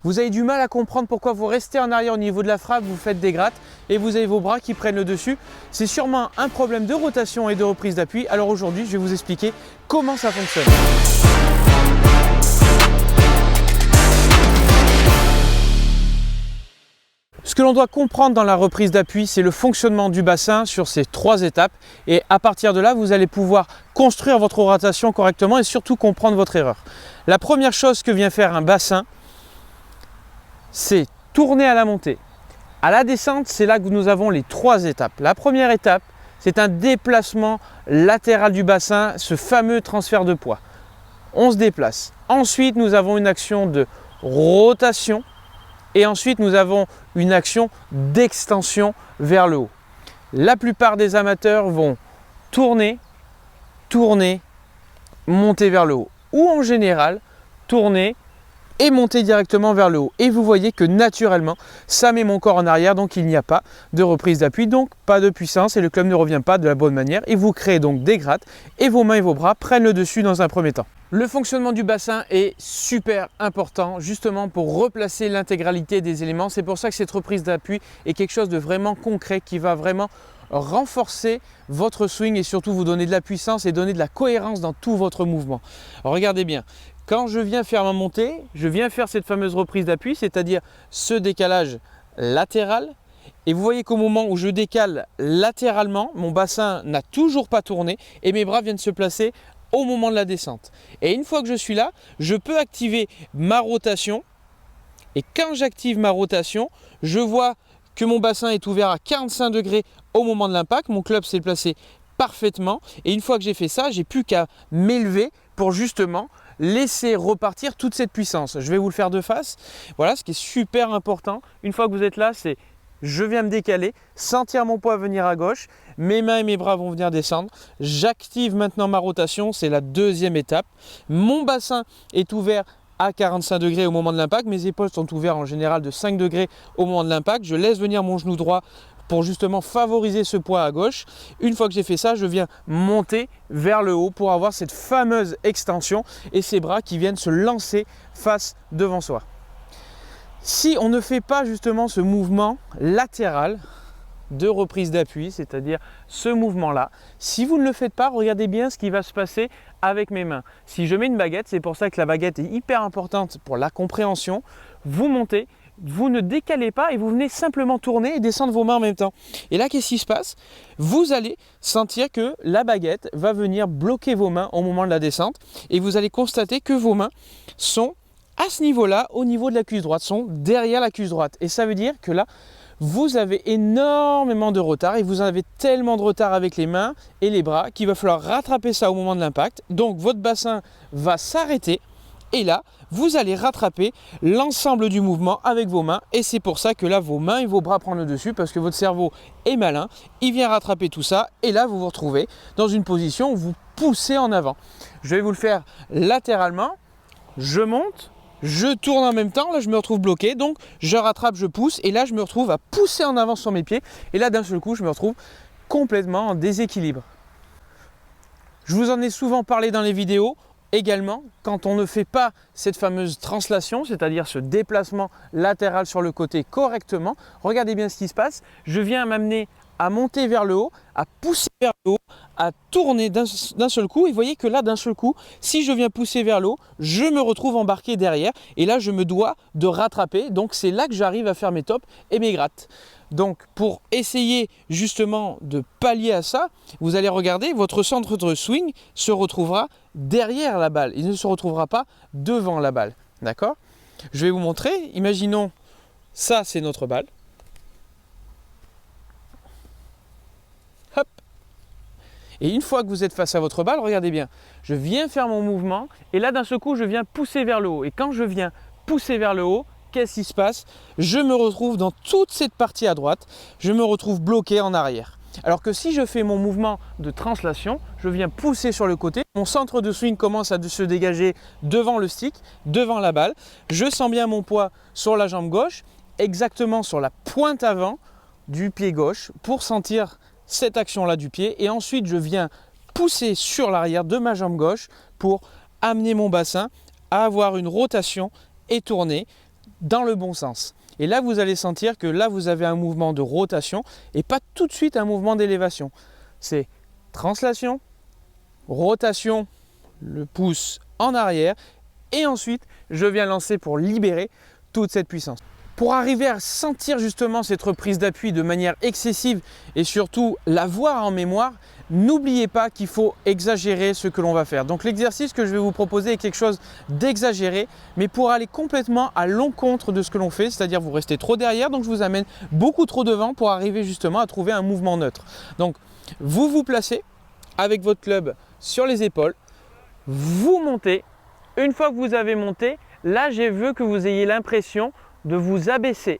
Vous avez du mal à comprendre pourquoi vous restez en arrière au niveau de la frappe, vous faites des grattes et vous avez vos bras qui prennent le dessus. C'est sûrement un problème de rotation et de reprise d'appui. Alors aujourd'hui, je vais vous expliquer comment ça fonctionne. Ce que l'on doit comprendre dans la reprise d'appui, c'est le fonctionnement du bassin sur ces 3 étapes. Et à partir de là, vous allez pouvoir construire votre rotation correctement et surtout comprendre votre erreur. La première chose que vient faire un bassin, c'est tourner à la montée. À la descente, c'est là que nous avons les 3 étapes. La première étape, c'est un déplacement latéral du bassin, ce fameux transfert de poids. On se déplace. Ensuite, nous avons une action de rotation et ensuite, nous avons une action d'extension vers le haut. La plupart des amateurs vont tourner, monter vers le haut ou en général, tourner et monter directement vers le haut. Et vous voyez que naturellement, ça met mon corps en arrière, donc il n'y a pas de reprise d'appui, donc pas de puissance et le club ne revient pas de la bonne manière. Et vous créez donc des grattes et vos mains et vos bras prennent le dessus dans un premier temps. Le fonctionnement du bassin est super important justement pour replacer l'intégralité des éléments. C'est pour ça que cette reprise d'appui est quelque chose de vraiment concret qui va vraiment renforcer votre swing et surtout vous donner de la puissance et donner de la cohérence dans tout votre mouvement. Alors, regardez bien. Quand je viens faire ma montée, je viens faire cette fameuse reprise d'appui, c'est-à-dire ce décalage latéral. Et vous voyez qu'au moment où je décale latéralement, mon bassin n'a toujours pas tourné et mes bras viennent se placer au moment de la descente. Et une fois que je suis là, je peux activer ma rotation. Et quand j'active ma rotation, je vois que mon bassin est ouvert à 45 degrés au moment de l'impact. Mon club s'est placé parfaitement. Et une fois que j'ai fait ça, j'ai plus qu'à m'élever pour justement laisser repartir toute cette puissance. Je vais vous le faire de face. Voilà, ce qui est super important. Une fois que vous êtes là, c'est je viens me décaler, sentir mon poids venir à gauche, mes mains et mes bras vont venir descendre. J'active maintenant ma rotation, c'est la deuxième étape. Mon bassin est ouvert à 45 degrés au moment de l'impact. Mes épaules sont ouvertes en général de 5 degrés au moment de l'impact. Je laisse venir mon genou droit pour justement favoriser ce poids à gauche. Une fois que j'ai fait ça, je viens monter vers le haut pour avoir cette fameuse extension et ces bras qui viennent se lancer face devant soi. Si on ne fait pas justement ce mouvement latéral de reprise d'appui, c'est-à-dire ce mouvement-là, si vous ne le faites pas, regardez bien ce qui va se passer avec mes mains. Si je mets une baguette, c'est pour ça que la baguette est hyper importante pour la compréhension, vous montez, vous ne décalez pas et vous venez simplement tourner et descendre vos mains en même temps. Et là, qu'est-ce qui se passe? Vous allez sentir que la baguette va venir bloquer vos mains au moment de la descente et vous allez constater que vos mains sont à ce niveau-là, au niveau de la cuisse droite, sont derrière la cuisse droite. Et ça veut dire que là, vous avez énormément de retard et vous avez tellement de retard avec les mains et les bras qu'il va falloir rattraper ça au moment de l'impact. Donc, votre bassin va s'arrêter. Et là, vous allez rattraper l'ensemble du mouvement avec vos mains. Et c'est pour ça que là, vos mains et vos bras prennent le dessus parce que votre cerveau est malin. Il vient rattraper tout ça. Et là, vous vous retrouvez dans une position où vous poussez en avant. Je vais vous le faire latéralement. Je monte, je tourne en même temps. Là, je me retrouve bloqué. Donc, je rattrape, je pousse. Et là, je me retrouve à pousser en avant sur mes pieds. Et là, d'un seul coup, je me retrouve complètement en déséquilibre. Je vous en ai souvent parlé dans les vidéos. Également, quand on ne fait pas cette fameuse translation, c'est-à-dire ce déplacement latéral sur le côté correctement, regardez bien ce qui se passe. Je viens m'amener à monter vers le haut, à pousser vers le haut, à tourner d'un seul coup. Et vous voyez que là, d'un seul coup, si je viens pousser vers le haut, je me retrouve embarqué derrière. Et là, je me dois de rattraper. Donc, c'est là que j'arrive à faire mes tops et mes grattes. Donc, pour essayer justement de pallier à ça, vous allez regarder, votre centre de swing se retrouvera derrière la balle. Il ne se retrouvera pas devant la balle. D'accord? Je vais vous montrer. Imaginons, ça, c'est notre balle. Hop. Et une fois que vous êtes face à votre balle, regardez bien. Je viens faire mon mouvement et là, d'un seul coup, je viens pousser vers le haut. Et quand je viens pousser vers le haut, qu'est-ce qui se passe? Je me retrouve dans toute cette partie à droite, je me retrouve bloqué en arrière. Alors que si je fais mon mouvement de translation, je viens pousser sur le côté, mon centre de swing commence à se dégager devant le stick, devant la balle. Je sens bien mon poids sur la jambe gauche, exactement sur la pointe avant du pied gauche pour sentir cette action-là du pied. Et ensuite, je viens pousser sur l'arrière de ma jambe gauche pour amener mon bassin à avoir une rotation et tourner dans le bon sens. Et là, vous allez sentir que là, vous avez un mouvement de rotation et pas tout de suite un mouvement d'élévation. C'est translation, rotation, le pouce en arrière et ensuite, je viens lancer pour libérer toute cette puissance. Pour arriver à sentir justement cette reprise d'appui de manière excessive et surtout l'avoir en mémoire, n'oubliez pas qu'il faut exagérer ce que l'on va faire. Donc l'exercice que je vais vous proposer est quelque chose d'exagéré, mais pour aller complètement à l'encontre de ce que l'on fait, c'est-à-dire vous restez trop derrière, donc je vous amène beaucoup trop devant pour arriver justement à trouver un mouvement neutre. Donc vous vous placez avec votre club sur les épaules, vous montez. Une fois que vous avez monté, là je veux que vous ayez l'impression de vous abaisser.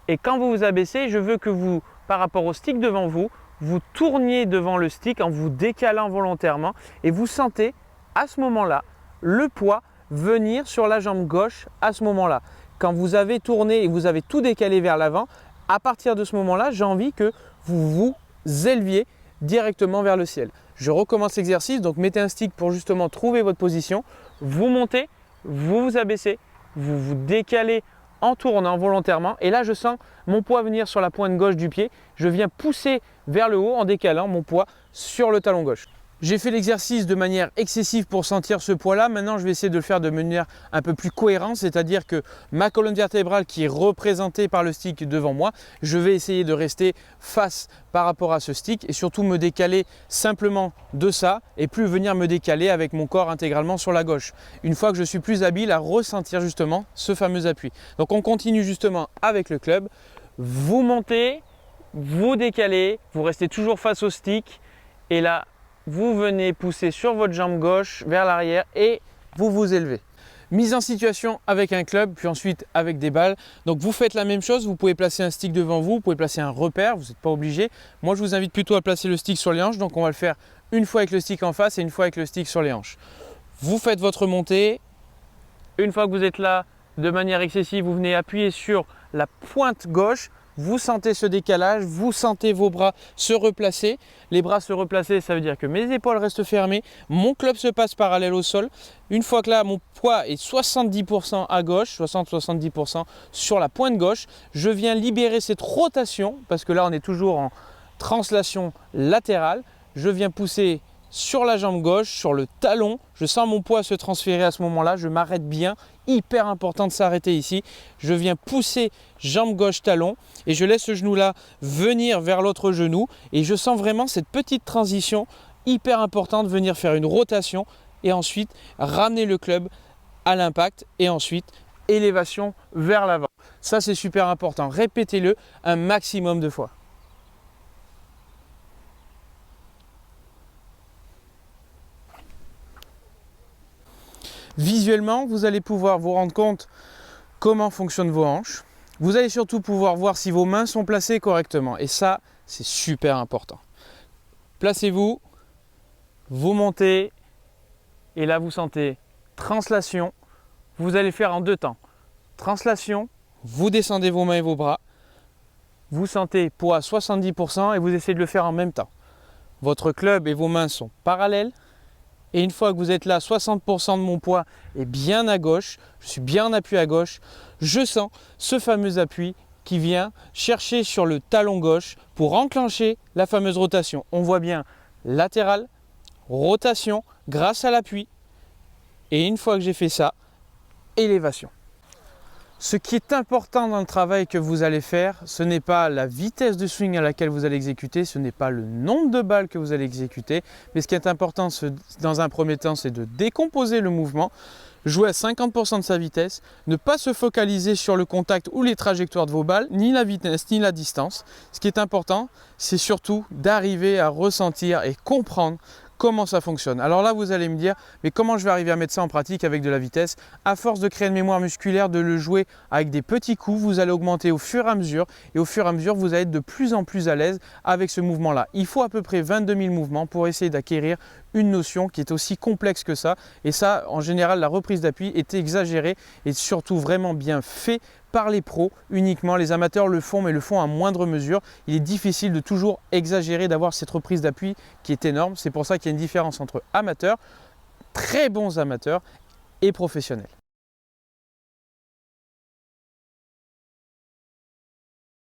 Et quand vous vous abaissez, je veux que vous, par rapport au stick devant vous, vous tourniez devant le stick en vous décalant volontairement et vous sentez à ce moment-là le poids venir sur la jambe gauche à ce moment-là. Quand vous avez tourné et vous avez tout décalé vers l'avant, à partir de ce moment-là, j'ai envie que vous vous éleviez directement vers le ciel. Je recommence l'exercice, donc mettez un stick pour justement trouver votre position. Vous montez, vous vous abaissez, vous vous décalez en tournant volontairement et là je sens mon poids venir sur la pointe gauche du pied. Je viens pousser vers le haut en décalant mon poids sur le talon gauche. J'ai fait l'exercice de manière excessive pour sentir ce poids-là. Maintenant, je vais essayer de le faire de manière un peu plus cohérente, c'est-à-dire que ma colonne vertébrale qui est représentée par le stick devant moi, je vais essayer de rester face par rapport à ce stick et surtout me décaler simplement de ça et plus venir me décaler avec mon corps intégralement sur la gauche. Une fois que je suis plus habile à ressentir justement ce fameux appui. Donc on continue justement avec le club. Vous montez, vous décalez, vous restez toujours face au stick et là, vous venez pousser sur votre jambe gauche vers l'arrière et vous vous élevez. Mise en situation avec un club, puis ensuite avec des balles. Donc vous faites la même chose, vous pouvez placer un stick devant vous, vous pouvez placer un repère, vous n'êtes pas obligé. Moi je vous invite plutôt à placer le stick sur les hanches, donc on va le faire une fois avec le stick en face et une fois avec le stick sur les hanches. Vous faites votre montée. Une fois que vous êtes là, de manière excessive, vous venez appuyer sur la pointe gauche. Vous sentez ce décalage, vous sentez vos bras se replacer. Les bras se replacer, ça veut dire que mes épaules restent fermées, mon club se passe parallèle au sol. Une fois que là, mon poids est 70% à gauche, 60-70% sur la pointe gauche, je viens libérer cette rotation, parce que là, on est toujours en translation latérale. Je viens pousser sur la jambe gauche, sur le talon. Je sens mon poids se transférer à ce moment-là. Je m'arrête bien. Hyper important de s'arrêter ici. Je viens pousser jambe gauche, talon et je laisse ce genou-là venir vers l'autre genou. Et je sens vraiment cette petite transition hyper importante, venir faire une rotation et ensuite ramener le club à l'impact et ensuite élévation vers l'avant. Ça, c'est super important. Répétez-le un maximum de fois. Visuellement, vous allez pouvoir vous rendre compte comment fonctionnent vos hanches. Vous allez surtout pouvoir voir si vos mains sont placées correctement. Et ça, c'est super important. Placez-vous, vous montez, et là vous sentez translation. Vous allez faire en deux temps. Translation, vous descendez vos mains et vos bras. Vous sentez poids 70% et vous essayez de le faire en même temps. Votre club et vos mains sont parallèles. Et une fois que vous êtes là, 60% de mon poids est bien à gauche, je suis bien en appui à gauche, je sens ce fameux appui qui vient chercher sur le talon gauche pour enclencher la fameuse rotation. On voit bien latéral, rotation grâce à l'appui. Et une fois que j'ai fait ça, élévation. Ce qui est important dans le travail que vous allez faire, ce n'est pas la vitesse de swing à laquelle vous allez exécuter, ce n'est pas le nombre de balles que vous allez exécuter, mais ce qui est important dans un premier temps, c'est de décomposer le mouvement, jouer à 50% de sa vitesse, ne pas se focaliser sur le contact ou les trajectoires de vos balles, ni la vitesse, ni la distance. Ce qui est important, c'est surtout d'arriver à ressentir et comprendre comment ça fonctionne. Alors là, vous allez me dire, mais comment je vais arriver à mettre ça en pratique avec de la vitesse? À force de créer une mémoire musculaire, de le jouer avec des petits coups, vous allez augmenter au fur et à mesure. Et au fur et à mesure, vous allez être de plus en plus à l'aise avec ce mouvement-là. Il faut à peu près 22 000 mouvements pour essayer d'acquérir une notion qui est aussi complexe que ça. Et ça, en général, la reprise d'appui est exagérée et surtout vraiment bien fait par les pros uniquement. Les amateurs le font, mais le font à moindre mesure. Il est difficile de toujours exagérer, d'avoir cette reprise d'appui qui est énorme. C'est pour ça qu'il y a une différence entre amateurs, très bons amateurs et professionnels.